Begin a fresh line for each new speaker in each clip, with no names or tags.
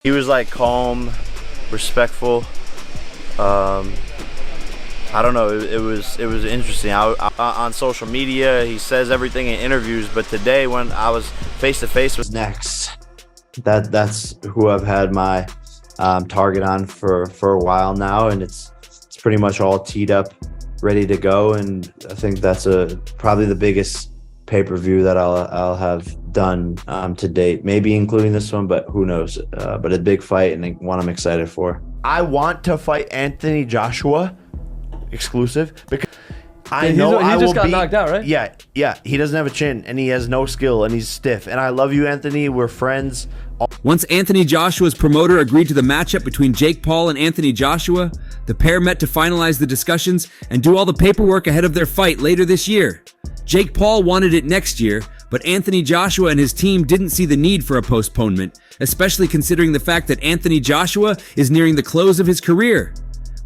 He was like calm, respectful. I don't know. It was interesting. On social media, he says everything in interviews, but today when I was face to face with
next, that's who I've had my target on for a while now, and it's pretty much all teed up, ready to go. And I think that's probably the biggest pay-per-view that I'll have done to date, maybe including this one, but who knows. But a big fight and one I'm excited for.
I want to fight Anthony Joshua exclusive because I
He
know
just
I will
got
be,
knocked out, right?
Yeah. He doesn't have a chin and he has no skill and he's stiff. And I love you, Anthony. We're friends.
Once Anthony Joshua's promoter agreed to the matchup between Jake Paul and Anthony Joshua, the pair met to finalize the discussions and do all the paperwork ahead of their fight later this year. Jake Paul wanted it next year, but Anthony Joshua and his team didn't see the need for a postponement, especially considering the fact that Anthony Joshua is nearing the close of his career.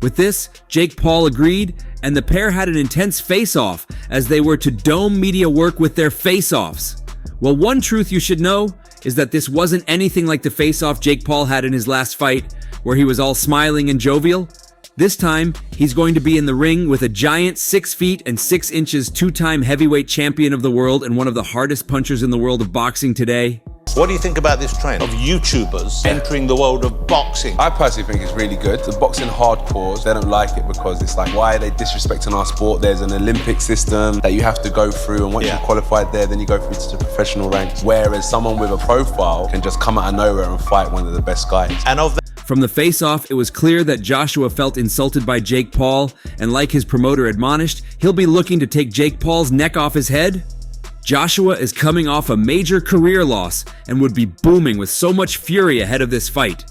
With this, Jake Paul agreed, and the pair had an intense face-off as they were to dome media work with their face-offs. Well, one truth you should know is that this wasn't anything like the face-off Jake Paul had in his last fight, where he was all smiling and jovial. This time, he's going to be in the ring with a giant 6 feet and 6 inches two-time heavyweight champion of the world and one of the hardest punchers in the world of boxing today.
What do you think about this trend of YouTubers entering the world of boxing?
I personally think it's really good. The boxing hardcores, they don't like it because it's like, why are they disrespecting our sport? There's an Olympic system that you have to go through, and once you're qualified there, then you go through to the professional ranks. Whereas someone with a profile can just come out of nowhere and fight one of the best guys.
And of
From the face-off, it was clear that Joshua felt insulted by Jake Paul, and like his promoter admonished, he'll be looking to take Jake Paul's neck off his head. Joshua is coming off a major career loss and would be booming with so much fury ahead of this fight.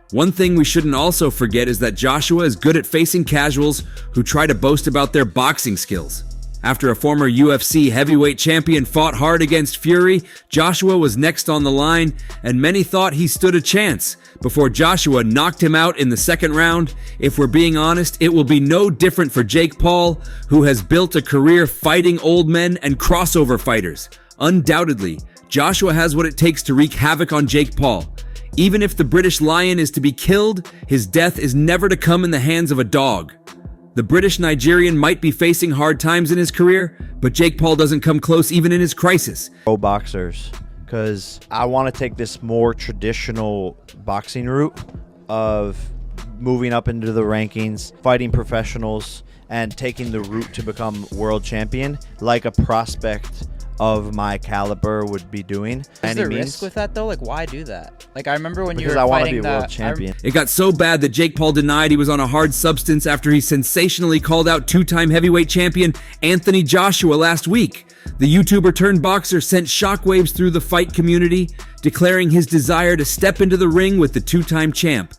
One thing we shouldn't also forget is that Joshua is good at facing casuals who try to boast about their boxing skills. After a former UFC heavyweight champion fought hard against Fury, Joshua was next on the line, and many thought he stood a chance before Joshua knocked him out in the second round. If we're being honest, it will be no different for Jake Paul, who has built a career fighting old men and crossover fighters. Undoubtedly, Joshua has what it takes to wreak havoc on Jake Paul. Even if the British Lion is to be killed, his death is never to come in the hands of a dog. The British Nigerian might be facing hard times in his career, but Jake Paul doesn't come close even in his crisis.
Pro boxers, because I want to take this more traditional boxing route of moving up into the rankings, fighting professionals, and taking the route to become world champion like a prospect of my caliber would be doing.
Is there risk with that though? Like, why do that? Like, I remember when
because
you were
I want to
fighting
be a world champion.
It got so bad that Jake Paul denied he was on a hard substance after he sensationally called out two-time heavyweight champion Anthony Joshua last week. The YouTuber turned boxer sent shockwaves through the fight community, declaring his desire to step into the ring with the two-time champ.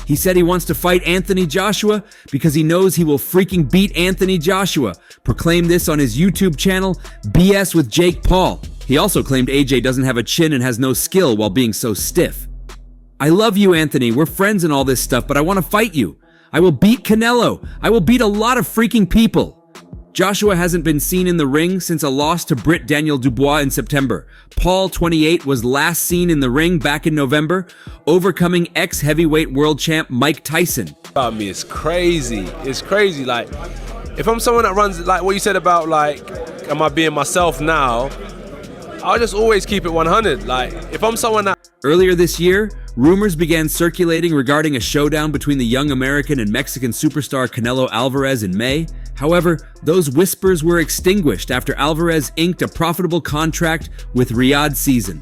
He said he wants to fight Anthony Joshua because he knows he will freaking beat Anthony Joshua. Proclaimed this on his YouTube channel, BS with Jake Paul. He also claimed AJ doesn't have a chin and has no skill while being so stiff. I love you, Anthony. We're friends and all this stuff, but I want to fight you. I will beat Canelo. I will beat a lot of freaking people. Joshua hasn't been seen in the ring since a loss to Brit Daniel Dubois in September. Paul, 28, was last seen in the ring back in November, overcoming ex-heavyweight world champ Mike Tyson.
About me, it's crazy. It's crazy. Like, if I'm someone that runs, like what you said about, like, am I being myself now? I'll just always keep it 100. Like, if I'm someone that...
Earlier this year, rumors began circulating regarding a showdown between the young American and Mexican superstar Canelo Alvarez in May. However, those whispers were extinguished after Alvarez inked a profitable contract with Riyadh Season.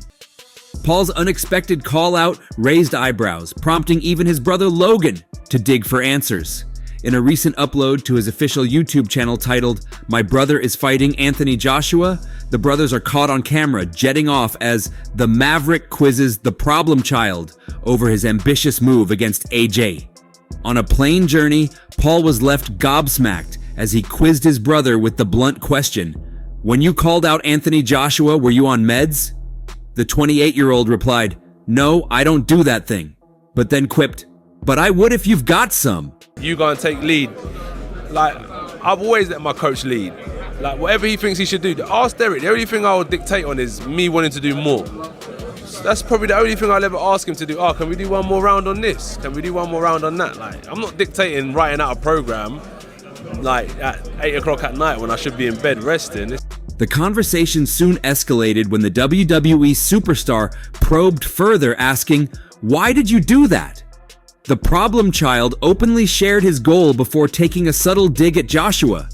Paul's unexpected call-out raised eyebrows, prompting even his brother Logan to dig for answers. In a recent upload to his official YouTube channel titled, "My Brother is Fighting Anthony Joshua," the brothers are caught on camera jetting off as the Maverick quizzes the problem child over his ambitious move against AJ. On a plane journey, Paul was left gobsmacked as he quizzed his brother with the blunt question, "When you called out Anthony Joshua, were you on meds?" The 28-year-old replied, "No, I don't do that thing," but then quipped, "But I would if you've got some."
You gonna take lead. Like, I've always let my coach lead. Like, whatever he thinks he should do. Ask Derek, the only thing I will dictate on is me wanting to do more. That's probably the only thing I'll ever ask him to do. Oh, can we do one more round on this? Can we do one more round on that? Like, I'm not dictating writing out a program like at 8 o'clock at night when I should be in bed resting.
The conversation soon escalated when the WWE superstar probed further, asking, "Why did you do that?" The problem child openly shared his goal before taking a subtle dig at Joshua.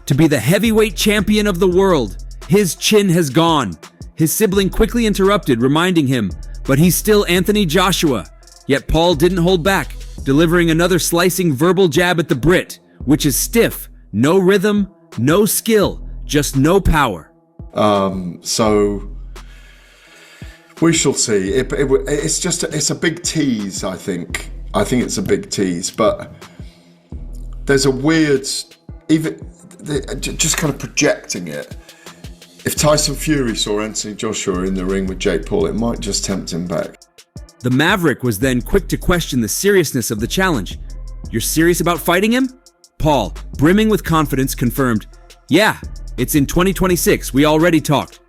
To be the heavyweight champion of the world. His chin has gone. His sibling quickly interrupted, reminding him, but he's still Anthony Joshua. Yet Paul didn't hold back, delivering another slicing verbal jab at the Brit, which is stiff, no rhythm, no skill, just no power.
So we shall see. It's a big tease, I think. I think it's a big tease, but there's a weird, just kind of projecting it. If Tyson Fury saw Anthony Joshua in the ring with Jake Paul, it might just tempt him back.
The Maverick was then quick to question the seriousness of the challenge. "You're serious about fighting him?" Paul, brimming with confidence, confirmed, "Yeah, it's in 2026. We already talked."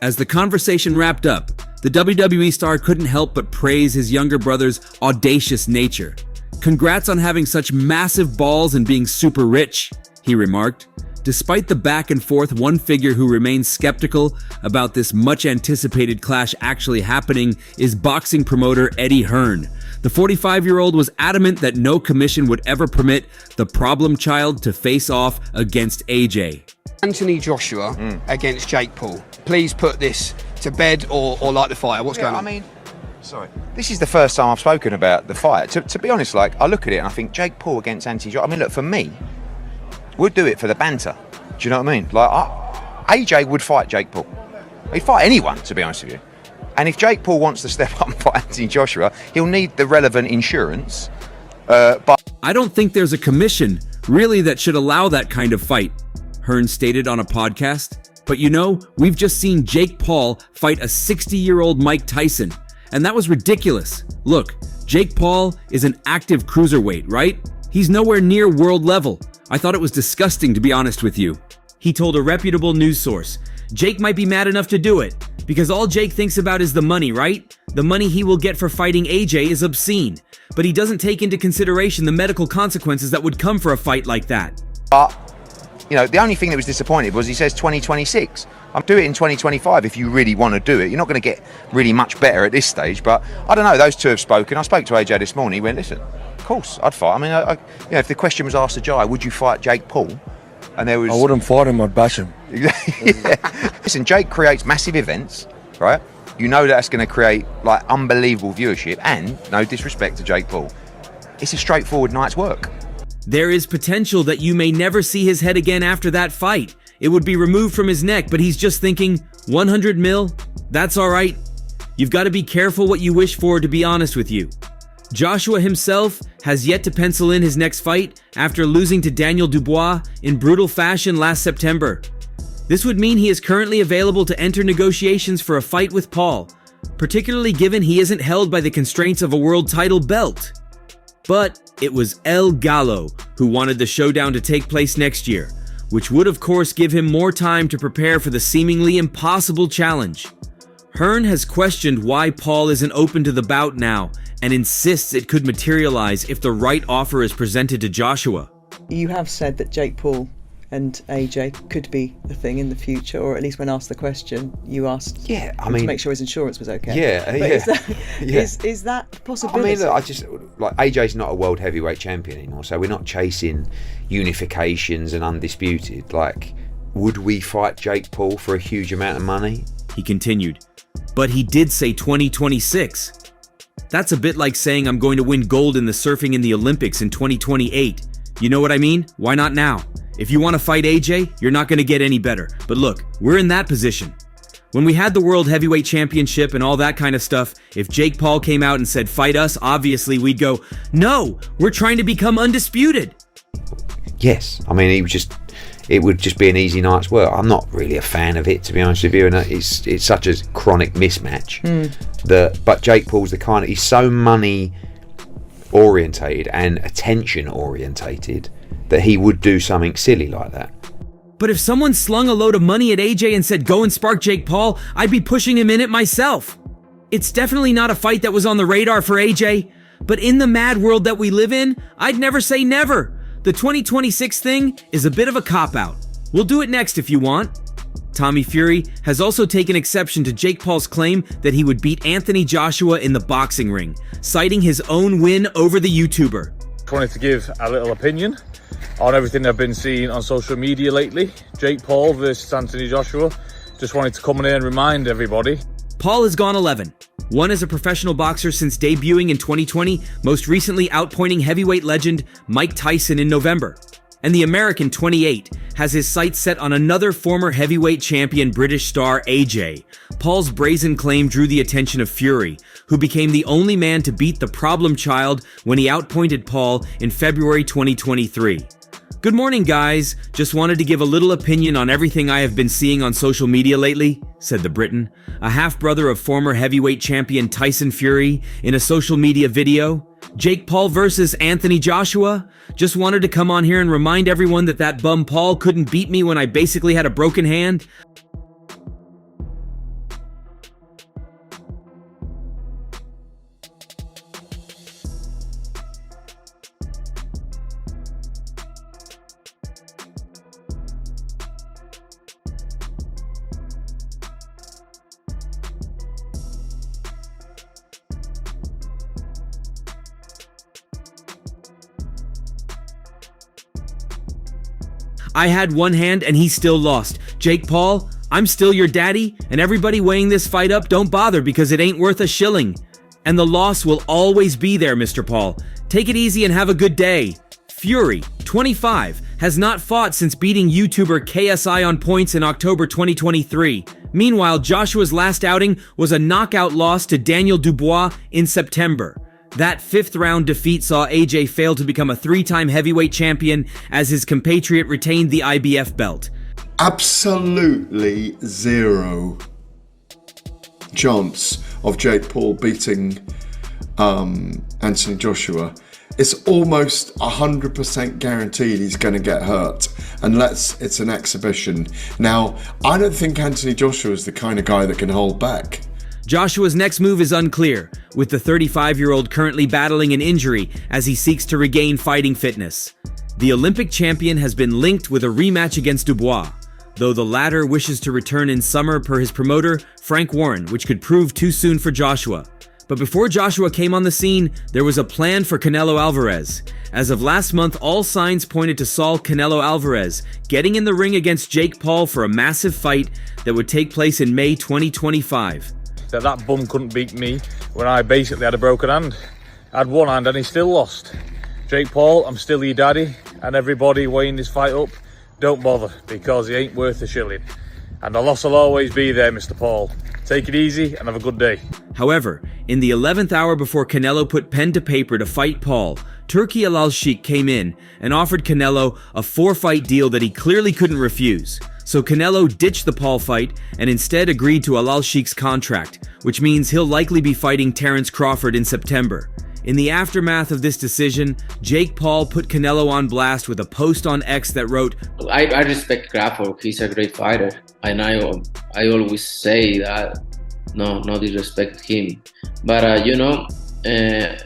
As the conversation wrapped up, the WWE star couldn't help but praise his younger brother's audacious nature. "Congrats on having such massive balls and being super rich," he remarked. Despite the back and forth, one figure who remains skeptical about this much-anticipated clash actually happening is boxing promoter Eddie Hearn. The 45-year-old was adamant that no commission would ever permit the problem child to face off against AJ.
Anthony Joshua against Jake Paul. Please put this to bed or light the fire. What's going on?
I mean, sorry. This is the first time I've spoken about the fight. To be honest, like, I look at it and I think Jake Paul against Anthony Joshua. I mean, look, for me, we'd do it for the banter. Do you know what I mean? Like, AJ would fight Jake Paul. He'd fight anyone, to be honest with you. And if Jake Paul wants to step up and fight Anthony Joshua, he'll need the relevant insurance. But
"I don't think there's a commission, really, that should allow that kind of fight," Hearn stated on a podcast. "But you know, we've just seen Jake Paul fight a 60-year-old Mike Tyson, and that was ridiculous. Look, Jake Paul is an active cruiserweight, right? He's nowhere near world level. I thought it was disgusting, to be honest with you." He told a reputable news source, "Jake might be mad enough to do it, because all Jake thinks about is the money, right? The money he will get for fighting AJ is obscene, but he doesn't take into consideration the medical consequences that would come for a fight like that."
You know, the only thing that was disappointing was he says 2026. I'll do it in 2025 if you really want to do it. You're not going to get really much better at this stage, but I don't know. Those two have spoken. I spoke to AJ this morning. He went, "Listen, of course, I'd fight." I mean, you know, if the question was asked to Jai, would you fight Jake Paul? And there was...
I wouldn't fight him, I'd bash him.
Yeah. Listen, Jake creates massive events, right? You know that's going to create, like, unbelievable viewership, and, no disrespect to Jake Paul, it's a straightforward night's work.
"There is potential that you may never see his head again after that fight. It would be removed from his neck, but he's just thinking, 100 mil? That's all right. You've got to be careful what you wish for, to be honest with you." Joshua himself has yet to pencil in his next fight after losing to Daniel Dubois in brutal fashion last September. This would mean he is currently available to enter negotiations for a fight with Paul, particularly given he isn't held by the constraints of a world title belt. But it was El Gallo who wanted the showdown to take place next year, which would of course give him more time to prepare for the seemingly impossible challenge. Hearn has questioned why Paul isn't open to the bout now and insists it could materialize if the right offer is presented to Joshua.
You have said that Jake Paul and AJ could be a thing in the future, or at least when asked the question, you asked
to
make sure his insurance was okay. Is that a possibility?
I mean, look, AJ's not a world heavyweight champion anymore, so we're not chasing unifications and undisputed. Like, would we fight Jake Paul for a huge amount of money?
He continued, "But he did say 2026. That's a bit like saying I'm going to win gold in the surfing in the Olympics in 2028. You know what I mean? Why not now? If you want to fight AJ, you're not going to get any better. But look, we're in that position. When we had the World Heavyweight Championship and all that kind of stuff, if Jake Paul came out and said, fight us, obviously we'd go, no, we're trying to become undisputed."
Yes, I mean, it would just be an easy night's work. I'm not really a fan of it, to be honest with you, and it's such a chronic mismatch. But Jake Paul's the kind of, he's so money orientated and attention orientated that he would do something silly like that.
But if someone slung a load of money at AJ and said, go and spark Jake Paul, I'd be pushing him in it myself. It's definitely not a fight that was on the radar for AJ, but in the mad world that we live in, I'd never say never. The 2026 thing is a bit of a cop-out. We'll do it next if you want. Tommy Fury has also taken exception to Jake Paul's claim that he would beat Anthony Joshua in the boxing ring, citing his own win over the YouTuber.
Wanted to give a little opinion on everything I've been seeing on social media lately. Jake Paul versus Anthony Joshua. Just wanted to come in here and remind everybody.
Paul has gone 11. One as a professional boxer since debuting in 2020, most recently outpointing heavyweight legend Mike Tyson in November. And the American, 28, has his sights set on another former heavyweight champion British star AJ. Paul's brazen claim drew the attention of Fury, who became the only man to beat the problem child when he outpointed Paul in February 2023. Good morning, guys. Just wanted to give a little opinion on everything I have been seeing on social media lately, said the Briton, a half-brother of former heavyweight champion Tyson Fury, in a social media video. Jake Paul versus Anthony Joshua? Just wanted to come on here and remind everyone that that bum Paul couldn't beat me when I basically had a broken hand. I had one hand and he still lost. Jake Paul, I'm still your daddy, and everybody weighing this fight up, don't bother because it ain't worth a shilling. And the loss will always be there, Mr. Paul. Take it easy and have a good day. Fury, 25, has not fought since beating YouTuber KSI on points in October 2023. Meanwhile, Joshua's last outing was a knockout loss to Daniel Dubois in September. That fifth-round defeat saw AJ fail to become a three-time heavyweight champion as his compatriot retained the IBF belt.
Absolutely zero chance of Jake Paul beating Anthony Joshua. It's almost 100% guaranteed he's going to get hurt unless it's an exhibition. Now, I don't think Anthony Joshua is the kind of guy that can hold back.
Joshua's next move is unclear, with the 35-year-old currently battling an injury as he seeks to regain fighting fitness. The Olympic champion has been linked with a rematch against Dubois, though the latter wishes to return in summer per his promoter, Frank Warren, which could prove too soon for Joshua. But before Joshua came on the scene, there was a plan for Canelo Alvarez. As of last month, all signs pointed to Saul Canelo Alvarez getting in the ring against Jake Paul for a massive fight that would take place in May 2025.
That bum couldn't beat me when I basically had a broken hand. I had one hand and he still lost. Jake Paul, I'm still your daddy, and everybody weighing this fight up, don't bother because he ain't worth a shilling. And the loss will always be there, Mr. Paul. Take it easy and have a good day.
However, in the 11th hour before Canelo put pen to paper to fight Paul, Turki Al-Sheikh came in and offered Canelo a 4-fight deal that he clearly couldn't refuse. So Canelo ditched the Paul fight and instead agreed to Al-Sheikh's contract, which means he'll likely be fighting Terence Crawford in September. In the aftermath of this decision, Jake Paul put Canelo on blast with a post on X that wrote,
I respect Crawford, he's a great fighter, and I always say that, no disrespect him. But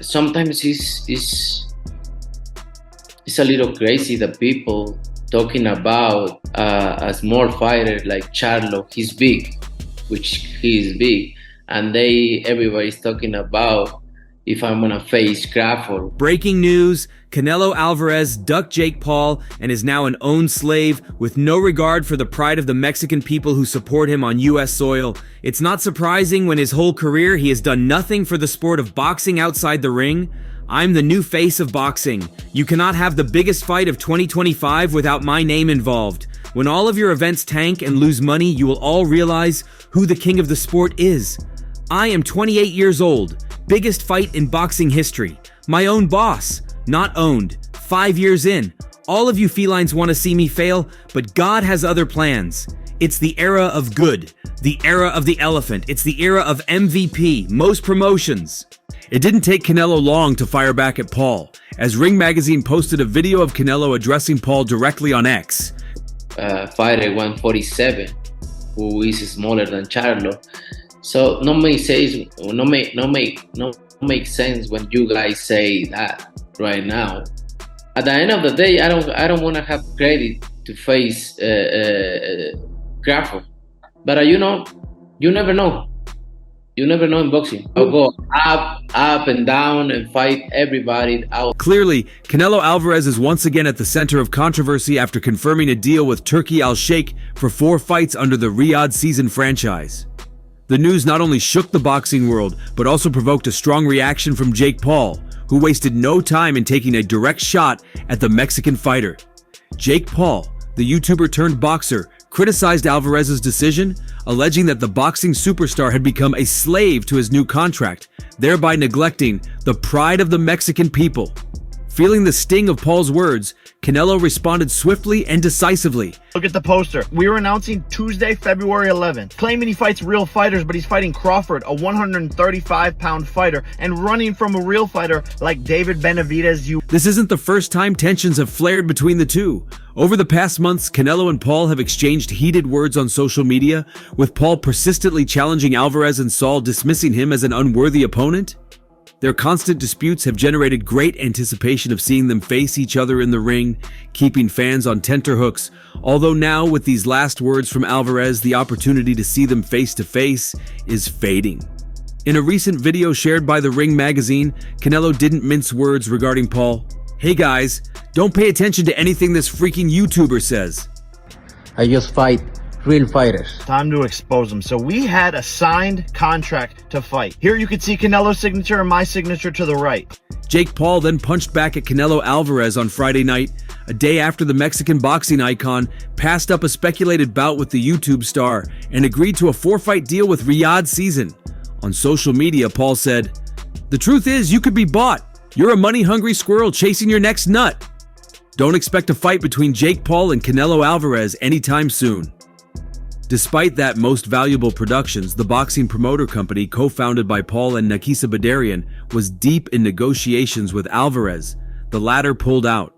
sometimes it's a little crazy that people talking about a small fighter like Charlo. He's big, which he is big, and everybody's talking about if I'm gonna face Crawford.
Breaking news, Canelo Alvarez ducked Jake Paul and is now an owned slave with no regard for the pride of the Mexican people who support him on US soil. It's not surprising when his whole career he has done nothing for the sport of boxing outside the ring. I'm the new face of boxing. You cannot have the biggest fight of 2025 without my name involved. When all of your events tank and lose money, you will all realize who the king of the sport is. I am 28 years old. Biggest fight in boxing history. My own boss. Not owned. 5 years in. All of you felines want to see me fail, but God has other plans. It's the era of good. The era of the elephant. It's the era of MVP. Most promotions. It didn't take Canelo long to fire back at Paul, as Ring Magazine posted a video of Canelo addressing Paul directly on X.
Fighter 147, who is smaller than Charlo. So no make sense when you guys say that right now. At the end of the day, I don't want to have credit to face Crawford, but you never know. You never know in boxing. I'll go up and down and fight everybody out.
Clearly, Canelo Alvarez is once again at the center of controversy after confirming a deal with Turki Al-Sheikh for 4 fights under the Riyadh Season franchise. The news not only shook the boxing world, but also provoked a strong reaction from Jake Paul, who wasted no time in taking a direct shot at the Mexican fighter. Jake Paul, the YouTuber turned boxer, criticized Alvarez's decision, alleging that the boxing superstar had become a slave to his new contract, thereby neglecting the pride of the Mexican people. Feeling the sting of Paul's words, Canelo responded swiftly and decisively.
Look at the poster. We were announcing Tuesday, February 11th. Claiming he fights real fighters, but he's fighting Crawford, a 135-pound fighter, and running from a real fighter like David Benavidez.
This isn't the first time tensions have flared between the two. Over the past months, Canelo and Paul have exchanged heated words on social media, with Paul persistently challenging Alvarez and Saul dismissing him as an unworthy opponent. Their constant disputes have generated great anticipation of seeing them face each other in the ring, keeping fans on tenterhooks, although now with these last words from Alvarez, the opportunity to see them face to face is fading. In a recent video shared by The Ring magazine, Canelo didn't mince words regarding Paul. "Hey guys, don't pay attention to anything this freaking YouTuber says.
I just fight real fighters."
Time to expose them. So we had a signed contract to fight. Here you can see Canelo's signature and my signature to the right.
Jake Paul then punched back at Canelo Alvarez on Friday night, a day after the Mexican boxing icon passed up a speculated bout with the YouTube star and agreed to a 4-fight deal with Riyadh Season. On social media, Paul said, "The truth is, you could be bought. You're a money-hungry squirrel chasing your next nut." Don't expect a fight between Jake Paul and Canelo Alvarez anytime soon. Despite that Most Valuable Productions, the boxing promoter company co-founded by Paul and Nakisa Badarian, was deep in negotiations with Alvarez. The latter pulled out.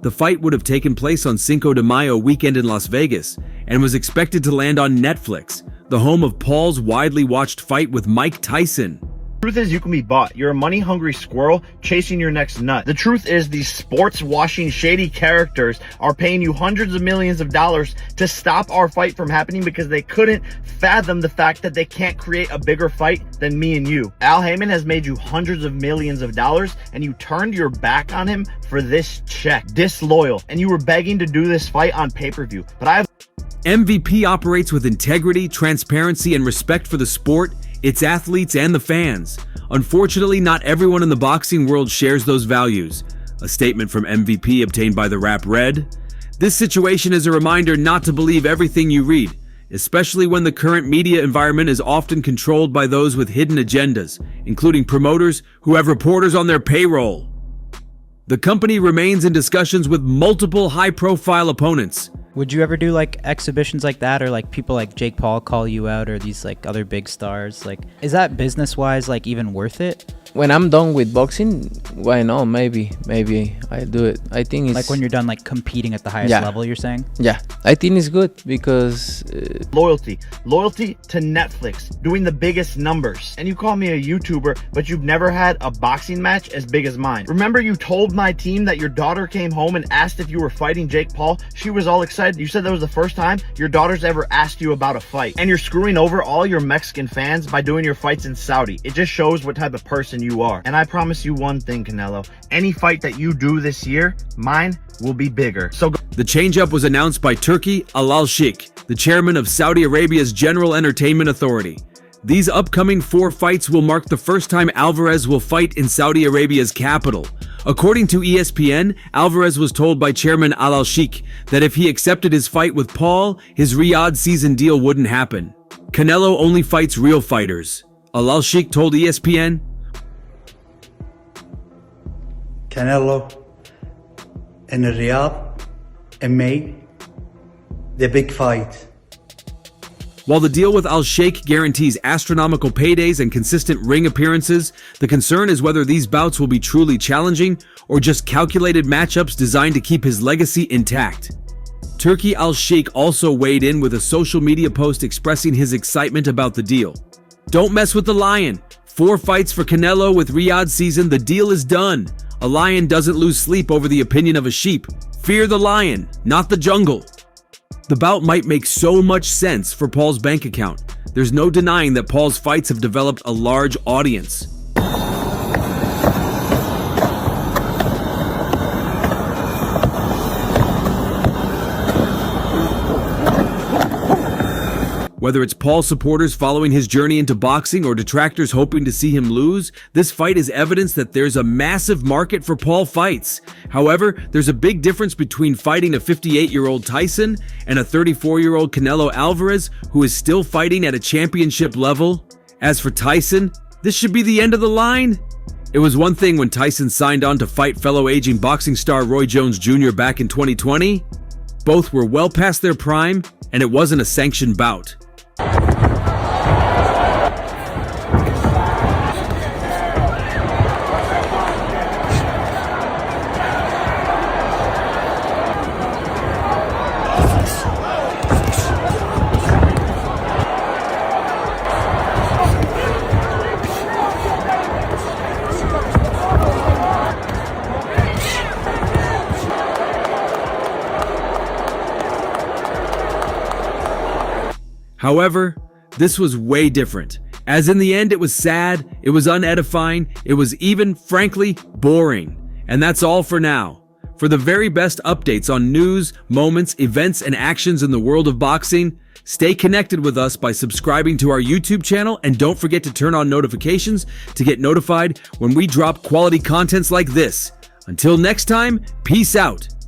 The fight would have taken place on Cinco de Mayo weekend in Las Vegas and was expected to land on Netflix, the home of Paul's widely watched fight with Mike Tyson.
The truth is, you can be bought. You're a money-hungry squirrel chasing your next nut. The truth is, these sports-washing shady characters are paying you hundreds of millions of dollars to stop our fight from happening because they couldn't fathom the fact that they can't create a bigger fight than me and you. Al Heyman has made you hundreds of millions of dollars, and you turned your back on him for this check. Disloyal. And you were begging to do this fight on pay-per-view. But
MVP operates with integrity, transparency, and respect for the sport, its athletes, and the fans. Unfortunately, not everyone in the boxing world shares those values. A statement from MVP obtained by the Rap read, "This situation is a reminder not to believe everything you read, especially when the current media environment is often controlled by those with hidden agendas, including promoters who have reporters on their payroll." The company remains in discussions with multiple high-profile opponents.
Would you ever do like exhibitions like that, or like people like Jake Paul call you out, or these like other big stars? Like, is that business-wise like even worth it?
When I'm done with boxing, why not? Maybe I'll do it. I think it's
like when you're done like competing at the highest level, you're saying?
Yeah, I think it's good because
loyalty to Netflix, doing the biggest numbers. And you call me a YouTuber, but you've never had a boxing match as big as mine. Remember, you told my team that your daughter came home and asked if you were fighting Jake Paul? She was all excited. You said that was the first time your daughter's ever asked you about a fight. And you're screwing over all your Mexican fans by doing your fights in Saudi. It just shows what type of person you are. And I promise you one thing, Canelo. Any fight that you do this year, mine will be bigger. So
the changeup was announced by Turki Al-Sheikh, the chairman of Saudi Arabia's General Entertainment Authority. These upcoming 4 fights will mark the first time Alvarez will fight in Saudi Arabia's capital. According to ESPN, Alvarez was told by Chairman Al-Sheikh that if he accepted his fight with Paul, his Riyadh Season deal wouldn't happen. Canelo only fights real fighters. Al-Sheikh told ESPN,
Canelo in Riyadh in May, the big fight.
While the deal with Al-Sheikh guarantees astronomical paydays and consistent ring appearances, the concern is whether these bouts will be truly challenging or just calculated matchups designed to keep his legacy intact. Turki Al-Sheikh also weighed in with a social media post expressing his excitement about the deal. Don't mess with the lion. 4 fights for Canelo with Riyadh season. The deal is done. A lion doesn't lose sleep over the opinion of a sheep. Fear the lion, not the jungle. The bout might make so much sense for Paul's bank account. There's no denying that Paul's fights have developed a large audience. Whether it's Paul supporters following his journey into boxing or detractors hoping to see him lose, this fight is evidence that there's a massive market for Paul fights. However, there's a big difference between fighting a 58-year-old Tyson and a 34-year-old Canelo Alvarez who is still fighting at a championship level. As for Tyson, this should be the end of the line. It was one thing when Tyson signed on to fight fellow aging boxing star Roy Jones Jr. back in 2020. Both were well past their prime, and it wasn't a sanctioned bout. However, this was way different, as in the end it was sad, it was unedifying, it was even, frankly, boring. And that's all for now. For the very best updates on news, moments, events, and actions in the world of boxing, stay connected with us by subscribing to our YouTube channel, and don't forget to turn on notifications to get notified when we drop quality contents like this. Until next time, peace out.